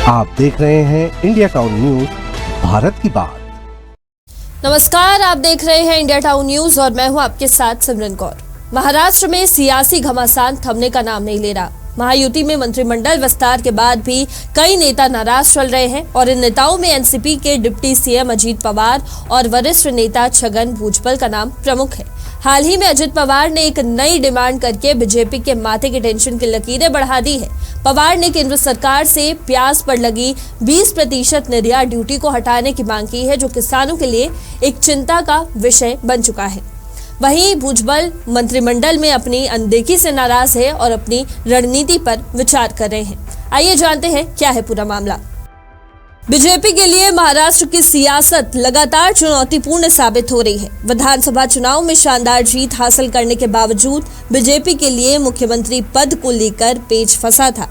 आप देख रहे हैं इंडिया टाउन न्यूज, भारत की बात। नमस्कार, आप देख रहे हैं इंडिया टाउन न्यूज और मैं हूं आपके साथ सिमरन कौर। महाराष्ट्र में सियासी घमासान थमने का नाम नहीं ले रहा। महायुति में मंत्रिमंडल विस्तार के बाद भी कई नेता नाराज चल रहे हैं और इन नेताओं में एनसीपी के डिप्टी सीएम अजीत पवार और वरिष्ठ नेता छगन भुजबल का नाम प्रमुख है। हाल ही में अजीत पवार ने एक नई डिमांड करके बीजेपी के माथे की टेंशन की लकीरें बढ़ा दी है। पवार ने केंद्र सरकार से प्याज पर लगी 20% निर्यात ड्यूटी को हटाने की मांग की है, जो किसानों के लिए एक चिंता का विषय बन चुका है। वहीं भुजबल मंत्रिमंडल में अपनी अनदेखी से नाराज है और अपनी रणनीति पर विचार कर रहे हैं। आइए जानते हैं क्या है पूरा मामला। बीजेपी के लिए महाराष्ट्र की सियासत लगातार चुनौतीपूर्ण साबित हो रही है। विधानसभा चुनाव में शानदार जीत हासिल करने के बावजूद बीजेपी के लिए मुख्यमंत्री पद को लेकर पेच फंसा था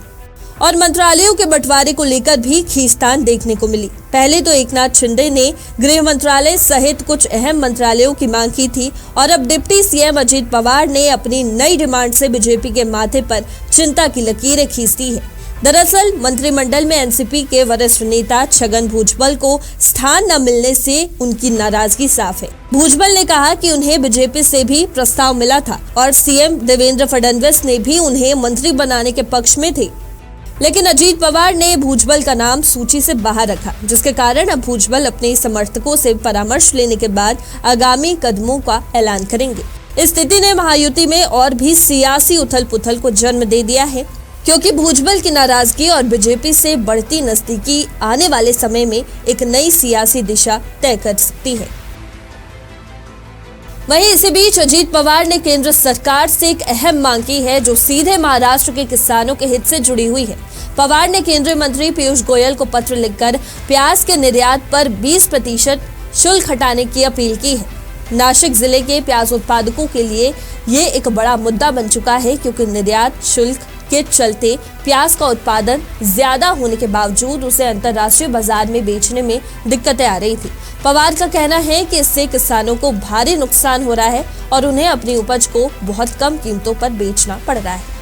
और मंत्रालयों के बंटवारे को लेकर भी खींचतान देखने को मिली। पहले तो एकनाथ शिंदे ने गृह मंत्रालय सहित कुछ अहम मंत्रालयों की मांग की थी और अब डिप्टी सीएम अजीत पवार ने अपनी नई डिमांड से बीजेपी के माथे पर चिंता की लकीरें खींच दी है। दरअसल मंत्रिमंडल में एनसीपी के वरिष्ठ नेता छगन भुजबल को स्थान न मिलने से उनकी नाराजगी साफ है। भुजबल ने कहा कि उन्हें बीजेपी से भी प्रस्ताव मिला था और सीएम देवेंद्र फडणवीस ने भी उन्हें मंत्री बनाने के पक्ष में थे, लेकिन अजीत पवार ने भुजबल का नाम सूची से बाहर रखा, जिसके कारण अब भुजबल अपने समर्थकों से परामर्श लेने के बाद आगामी कदमों का ऐलान करेंगे। इस स्थिति ने महायुति में और भी सियासी उथल पुथल को जन्म दे दिया है, क्योंकि भुजबल की नाराजगी और बीजेपी से बढ़ती नजदीकी आने वाले समय में एक नई सियासी दिशा तय कर सकती है। वहीं इसी बीच अजीत पवार ने केंद्र सरकार से एक अहम मांग की है, जो सीधे महाराष्ट्र के किसानों के हित से जुड़ी हुई है। पवार ने केंद्रीय मंत्री पीयूष गोयल को पत्र लिखकर प्याज के निर्यात पर 20% शुल्क हटाने की अपील की है। नासिक जिले के प्याज उत्पादकों के लिए ये एक बड़ा मुद्दा बन चुका है, क्योंकि निर्यात शुल्क के चलते प्याज का उत्पादन ज्यादा होने के बावजूद उसे अंतर्राष्ट्रीय बाजार में बेचने में दिक्कतें आ रही थी। पवार का कहना है कि इससे किसानों को भारी नुकसान हो रहा है और उन्हें अपनी उपज को बहुत कम कीमतों पर बेचना पड़ रहा है।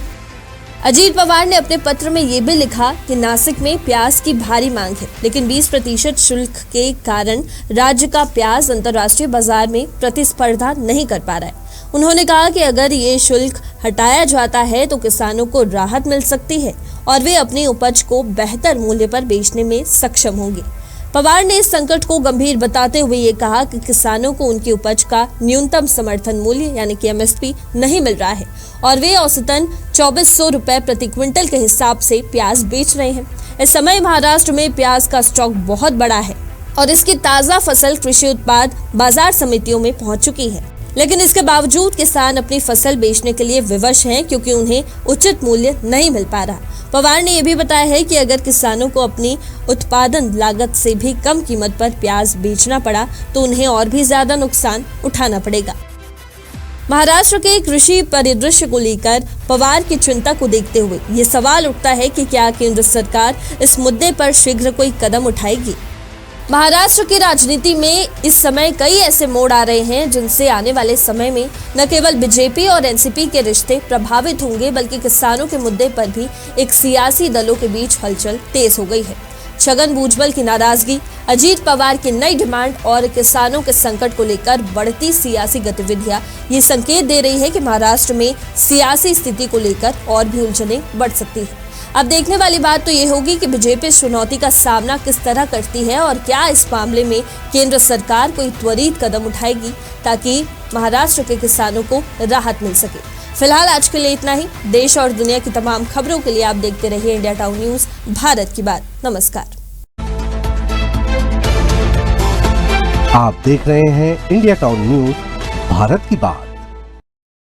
अजीत पवार ने अपने पत्र में ये भी लिखा कि नासिक में प्याज की भारी मांग है, लेकिन 20% शुल्क के कारण राज्य का प्याज अंतर्राष्ट्रीय बाजार में प्रतिस्पर्धा नहीं कर पा रहा है। उन्होंने कहा कि अगर ये शुल्क हटाया जाता है तो किसानों को राहत मिल सकती है और वे अपनी उपज को बेहतर मूल्य पर बेचने में सक्षम होंगे। पवार ने इस संकट को गंभीर बताते हुए ये कहा कि किसानों को उनकी उपज का न्यूनतम समर्थन मूल्य यानी कि एमएसपी नहीं मिल रहा है और वे औसतन 2400 रुपए प्रति क्विंटल के हिसाब से प्याज बेच रहे हैं। इस समय महाराष्ट्र में प्याज का स्टॉक बहुत बड़ा है और इसकी ताजा फसल कृषि उत्पाद बाजार समितियों में पहुंच चुकी है, लेकिन इसके बावजूद किसान अपनी फसल बेचने के लिए विवश हैं, क्योंकि उन्हें उचित मूल्य नहीं मिल पा रहा। पवार ने यह भी बताया है कि अगर किसानों को अपनी उत्पादन लागत से भी कम कीमत पर प्याज बेचना पड़ा तो उन्हें और भी ज्यादा नुकसान उठाना पड़ेगा। महाराष्ट्र के कृषि परिदृश्य को लेकर पवार की चिंता को देखते हुए ये सवाल उठता है कि क्या केंद्र सरकार इस मुद्दे पर शीघ्र कोई कदम उठाएगी। महाराष्ट्र की राजनीति में इस समय कई ऐसे मोड़ आ रहे हैं जिनसे आने वाले समय में न केवल बीजेपी और एनसीपी के रिश्ते प्रभावित होंगे, बल्कि किसानों के मुद्दे पर भी एक सियासी दलों के बीच हलचल तेज हो गई है। छगन भुजबल की नाराजगी, अजीत पवार की नई डिमांड और किसानों के संकट को लेकर बढ़ती सियासी गतिविधियां ये संकेत दे रही है कि महाराष्ट्र में सियासी स्थिति को लेकर और भी उलझनें बढ़ सकती है। अब देखने वाली बात तो ये होगी कि बीजेपी इस चुनौती का सामना किस तरह करती है और क्या इस मामले में केंद्र सरकार कोई त्वरित कदम उठाएगी ताकि महाराष्ट्र के किसानों को राहत मिल सके। फिलहाल आज के लिए इतना ही। देश और दुनिया की तमाम खबरों के लिए आप देखते रहिए इंडिया टाउन न्यूज, भारत की बात। नमस्कार। आप देख रहे हैं इंडिया टाउन न्यूज, भारत की बात।